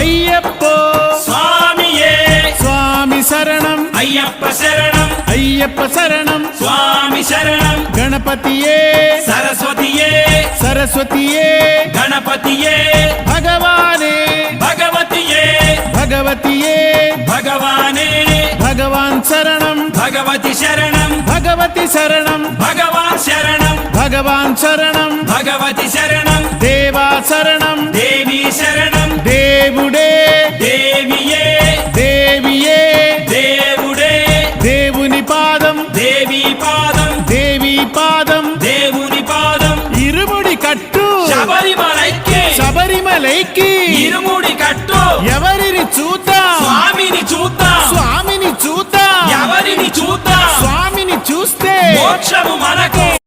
అయ్యప్పో స్వామియే స్వామి శరణం అయ్యప్ప శరణం అయ్యప్ప శరణం స్వామి శరణం గణపతియే సరస్వతియే సరస్వతియే గణపతియే భగవానే భగవతియే భగవతియే భగవానే భగవాన్ శరణం భగవతి శరణం భగవతి శరణం భగవాన్ శరణం భగవాన్ శరణం భగవతి శరణం దేవా శరణం దేవి శరణం దేవుడే దేవియే దేవియే దేవుడే దేవుని పాదం దేవి పాదం దేవి పాదం దేవుని పాదం ఇరుముడి కట్టు శబరిమలైకి శబరిమలైకి ఇరుముడి కట్టు ఎవరిని చూద్దాం స్వామిని చూద్దాం స్వామిని చూద్దాం ఎవరిని చూద్దాం స్వామిని చూస్తే మోక్షము మనకు